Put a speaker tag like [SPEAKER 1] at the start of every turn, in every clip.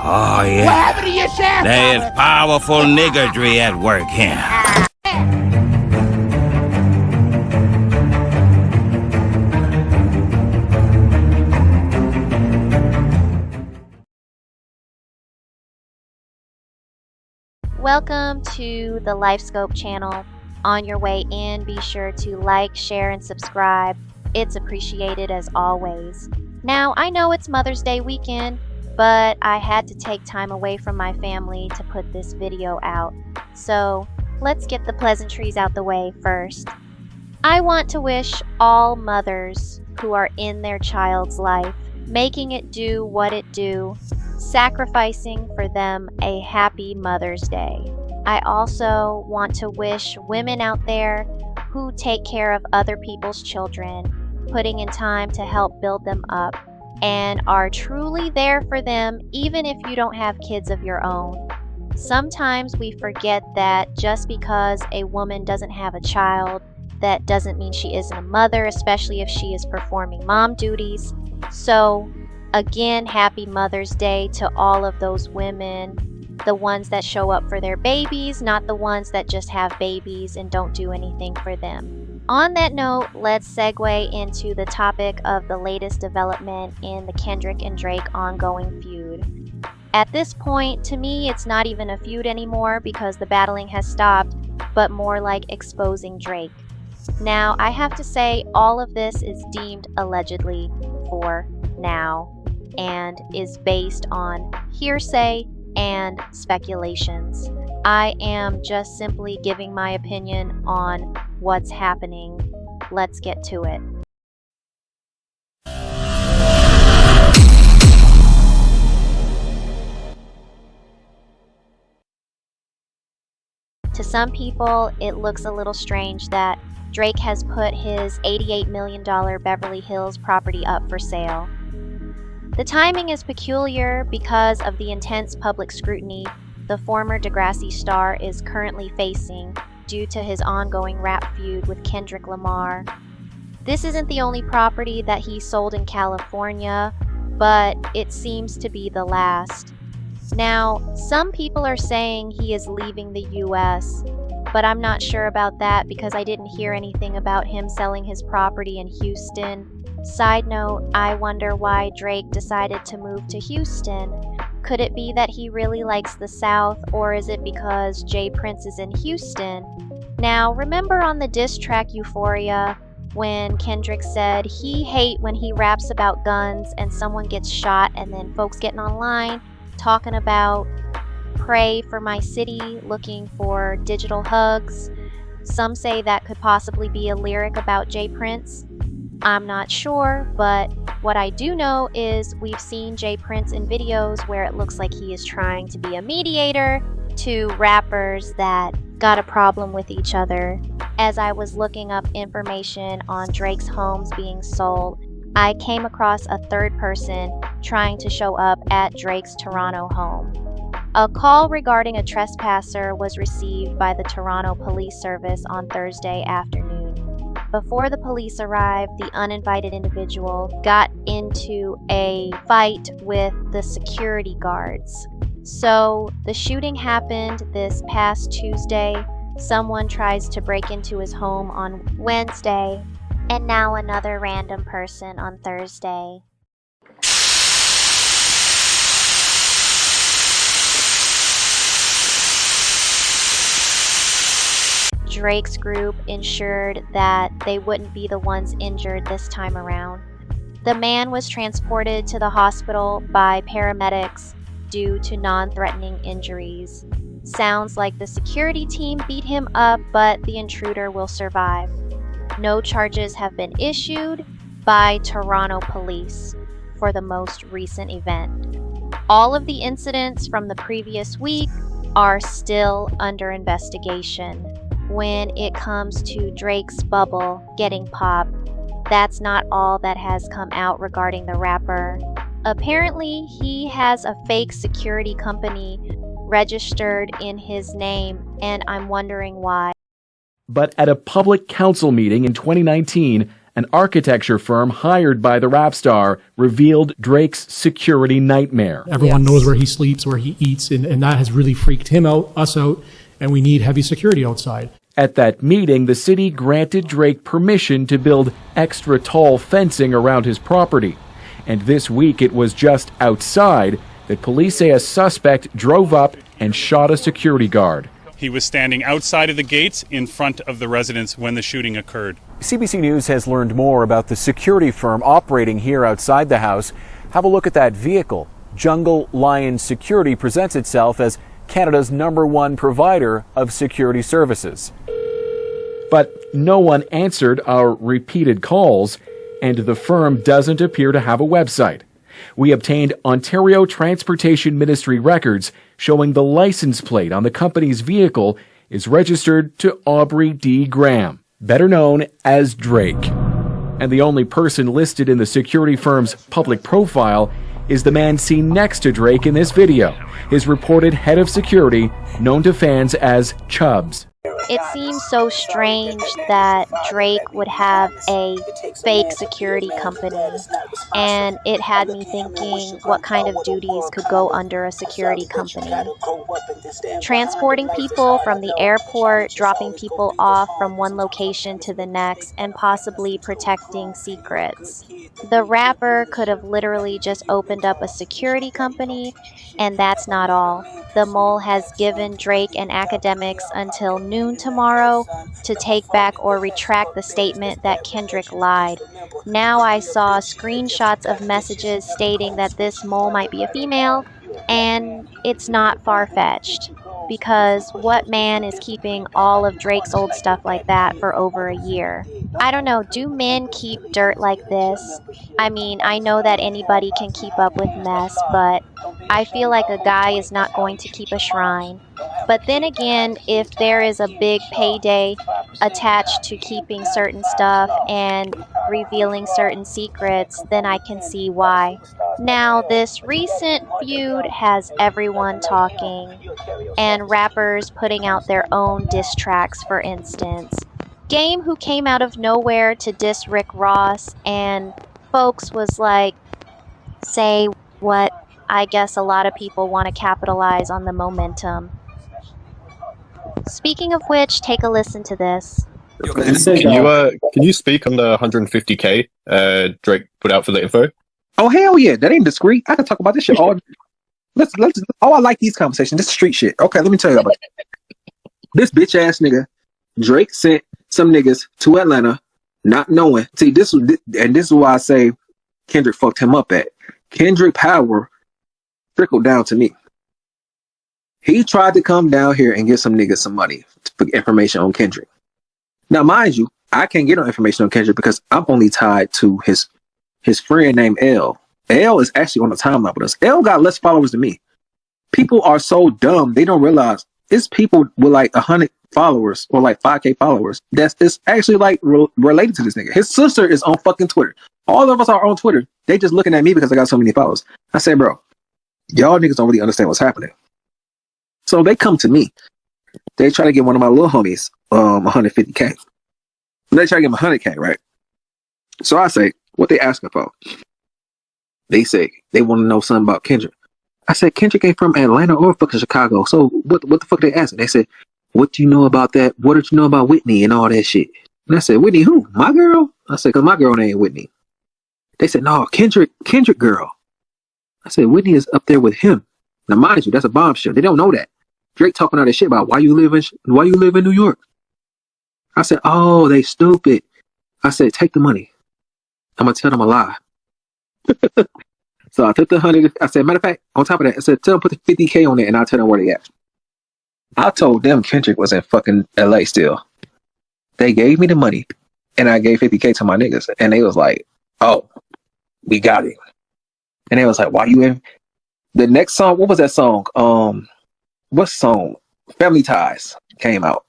[SPEAKER 1] Oh, yeah.
[SPEAKER 2] What happened to your sheriff?
[SPEAKER 1] There is powerful niggardry at work here.
[SPEAKER 3] Welcome to the LifeScope channel. On your way in, be sure to like, share, and subscribe. It's appreciated as always. Now, I know it's Mother's Day weekend, but I had to take time away from my family to put this video out. So, let's get the pleasantries out the way first. I want to wish all mothers who are in their child's life, making it do what it do, sacrificing for them, a happy Mother's Day. I also want to wish women out there who take care of other people's children, putting in time to help build them up, and are truly there for them even if you don't have kids of your own. Sometimes we forget that just because a woman doesn't have a child, that doesn't mean she isn't a mother, especially if she is performing mom duties. So, again, happy Mother's Day to all of those women, the ones that show up for their babies, not the ones that just have babies and don't do anything for them. On that note, let's segue into the topic of the latest development in the Kendrick and Drake ongoing feud. At this point, to me, it's not even a feud anymore because the battling has stopped, but more like exposing Drake. Now, I have to say, all of this is deemed allegedly for now and is based on hearsay and speculations. I am just simply giving my opinion on what's happening. Let's get to it. To some people, it looks a little strange that Drake has put his $88 million Beverly Hills property up for sale. The timing is peculiar because of the intense public scrutiny the former Degrassi star is currently facing due to his ongoing rap feud with Kendrick Lamar. This isn't the only property that he sold in California, but it seems to be the last. Now, some people are saying he is leaving the US, but I'm not sure about that because I didn't hear anything about him selling his property in Houston. Side note, I wonder why Drake decided to move to Houston. Could it be that he really likes the South, or is it because Jay Prince is in Houston? Now, remember on the diss track Euphoria, when Kendrick said he hate when he raps about guns and someone gets shot and then folks getting online talking about pray for my city, looking for digital hugs. Some say that could possibly be a lyric about Jay Prince. I'm not sure, but what I do know is we've seen Jay Prince in videos where it looks like he is trying to be a mediator to rappers that got a problem with each other. As I was looking up information on Drake's homes being sold, I came across a third person trying to show up at Drake's Toronto home. A call regarding a trespasser was received by the Toronto Police Service on Thursday afternoon. Before the police arrived, the uninvited individual got into a fight with the security guards. So the shooting happened this past Tuesday. Someone tries to break into his home on Wednesday, and now another random person on Thursday. Drake's group ensured that they wouldn't be the ones injured this time around. The man was transported to the hospital by paramedics due to non-threatening injuries. Sounds like the security team beat him up, but the intruder will survive. No charges have been issued by Toronto police for the most recent event. All of the incidents from the previous week are still under investigation. When it comes to Drake's bubble getting popped, that's not all that has come out regarding the rapper. Apparently, he has a fake security company registered in his name, and I'm wondering why.
[SPEAKER 4] But at a public council meeting in 2019,
[SPEAKER 2] An architecture firm hired by the rap star revealed Drake's security nightmare.
[SPEAKER 4] Everyone knows where he sleeps, where he eats, and that has really freaked him out, us out, and we need heavy security outside.
[SPEAKER 2] At that meeting, the city granted Drake permission to build extra tall fencing around his property. And this week it was just outside that police say a suspect drove up and shot a security guard.
[SPEAKER 5] He was standing outside of the gates in front of the residence when the shooting occurred.
[SPEAKER 6] CBC News has learned more about the security firm operating here outside the house. Have a look at that vehicle. Jungle Lion Security presents itself as Canada's #1 provider of security services.
[SPEAKER 2] But no one answered our repeated calls, and the firm doesn't appear to have a website. We obtained Ontario Transportation Ministry records showing the license plate on the company's vehicle is registered to Aubrey D. Graham, better known as Drake. And the only person listed in the security firm's public profile is the man seen next to Drake in this video, his reported head of security, known to fans as Chubbs.
[SPEAKER 3] It seems so strange that Drake would have a fake security company, and it had me thinking what kind of duties could go under a security company. Transporting people from the airport, dropping people off from one location to the next, and possibly protecting secrets. The rapper could have literally just opened up a security company, and that's not all. The Mole has given Drake and academics until noon tomorrow to take back or retract the statement that Kendrick lied. Now I saw screenshots of messages stating that this mole might be a female, and it's not far-fetched, because what man is keeping all of Drake's old stuff like that for over a year? I don't know, do men keep dirt like this? I mean, I know that anybody can keep up with mess, but I feel like a guy is not going to keep a shrine. But then again, if there is a big payday attached to keeping certain stuff and revealing certain secrets, then I can see why. Now, this recent feud has everyone talking, and rappers putting out their own diss tracks, for instance. Game, who came out of nowhere to diss Rick Ross, and folks was like, say what? I guess a lot of people want to capitalize on the momentum. Speaking of which, take a listen to this.
[SPEAKER 7] Can you speak on the 150K Drake put out for the info?
[SPEAKER 8] Oh hell yeah, that ain't discreet. I can talk about this shit all. Let's. Oh, I like these conversations. This is street shit. Okay, let me tell you about it. This bitch ass nigga, Drake sent some niggas to Atlanta, not knowing. See, this is why I say Kendrick fucked him up. At Kendrick power trickled down to me. He tried to come down here and get some niggas some money for information on Kendrick. Now, mind you, I can't get no information on Kendrick because I'm only tied to his friend named L. L is actually on the timeline with us. L got less followers than me. People are so dumb, they don't realize it's people with like 100 followers or like 5K followers it's actually like related to this nigga. His sister is on fucking Twitter. All of us are on Twitter. They just looking at me because I got so many followers. I say, bro, y'all niggas don't really understand what's happening. So they come to me. They try to get one of my little homies 150K. They try to get him 100K, right? So I say, what they asking for? They say they want to know something about Kendrick. I said, Kendrick ain't from Atlanta or fucking Chicago. So what the fuck they asking? They said, what do you know about that? What did you know about Whitney and all that shit? And I said, Whitney who? My girl? I said, because my girl name Whitney. They said, no, Kendrick girl. I said, Whitney is up there with him. Now, mind you, that's a bombshell. They don't know that. Drake talking all that shit about why you live in New York. I said, oh, they stupid. I said, take the money. I'm gonna tell them a lie. So I took the 100. I said, matter of fact, on top of that, I said, tell them put the 50K on it, and I'll tell them where they at. I told them Kendrick was in fucking LA still. They gave me the money, and I gave 50K to my niggas, and they was like, oh, we got it. And they was like, why you in? The next song, what was that song? What song? Family Ties came out.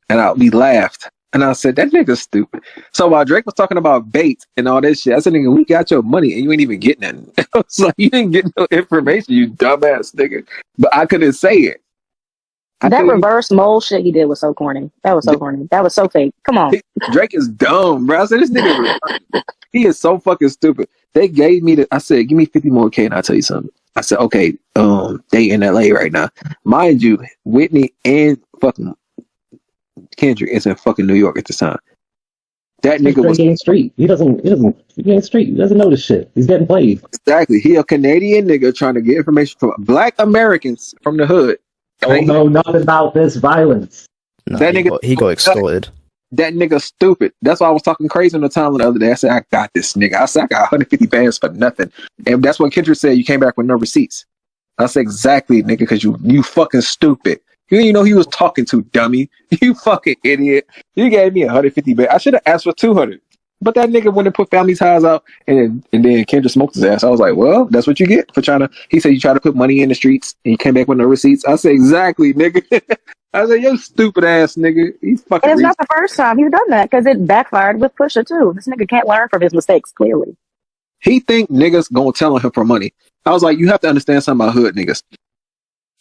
[SPEAKER 8] And we laughed. And I said, that nigga's stupid. So while Drake was talking about bait and all that shit, I said, nigga, we got your money and you ain't even getting nothing. I was like, you didn't get no information, you dumbass nigga. But I couldn't say it.
[SPEAKER 9] That reverse mole shit he did was so corny. That was so corny. That was so fake. Come on.
[SPEAKER 8] Drake is dumb, bro. I said, this nigga, he is so fucking stupid. They gave me I said, give me 50 more K and I'll tell you something. I said, okay, they in LA right now. Mind you, Whitney and fucking Kendrick is in fucking New York at this time. That nigga was
[SPEAKER 10] getting street. He ain't street. He doesn't know this shit. He's getting played.
[SPEAKER 8] Exactly. He a Canadian nigga trying to get information from Black Americans from the hood.
[SPEAKER 10] Don't know nothing about this violence.
[SPEAKER 11] No,
[SPEAKER 8] That
[SPEAKER 11] he got extorted.
[SPEAKER 8] That nigga stupid. That's why I was talking crazy on the timeline the other day. I said, I got this nigga. I said, I got 150 bands for nothing. And that's what Kendrick said. You came back with no receipts. I said, exactly, nigga, because you fucking stupid. You didn't know he was talking to, dummy. You fucking idiot. You gave me 150 bands. I should have asked for 200. But that nigga went and put Family Ties out, and then Kendrick smoked his ass. I was like, well, that's what you get for trying to. He said you try to put money in the streets, and you came back with no receipts. I said, exactly, nigga. I said, you stupid ass nigga. He's fucking.
[SPEAKER 9] And it's not the first time he's done that because it backfired with Pusha too. This nigga can't learn from his mistakes. Clearly,
[SPEAKER 8] he think niggas gonna tell on him for money. I was like, you have to understand something about hood niggas.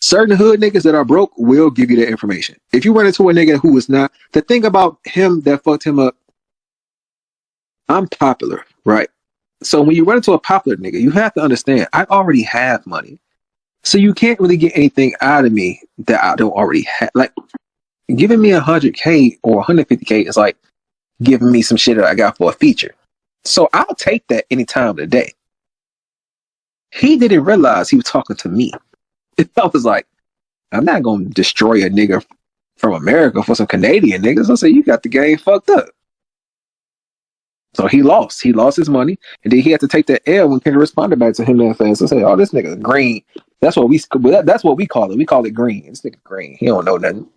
[SPEAKER 8] Certain hood niggas that are broke will give you that information. If you run into a nigga who is not, the thing about him that fucked him up. I'm popular, right? So when you run into a popular nigga, you have to understand, I already have money. So you can't really get anything out of me that I don't already have. Like, giving me 100K or 150K is like giving me some shit that I got for a feature. So I'll take that any time of the day. He didn't realize he was talking to me. I was like, I'm not going to destroy a nigga from America for some Canadian niggas. I said, you got the game fucked up. So he lost. He lost his money, and then he had to take that L when Kendrick responded back to him that fast. I said, "Oh, this nigga green. That's what we call it. We call it green. This nigga green. He don't know nothing.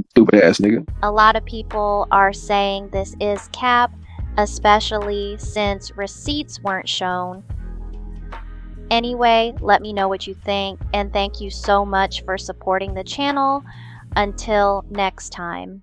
[SPEAKER 8] Stupid ass nigga."
[SPEAKER 3] A lot of people are saying this is cap, especially since receipts weren't shown. Anyway, let me know what you think, and thank you so much for supporting the channel. Until next time.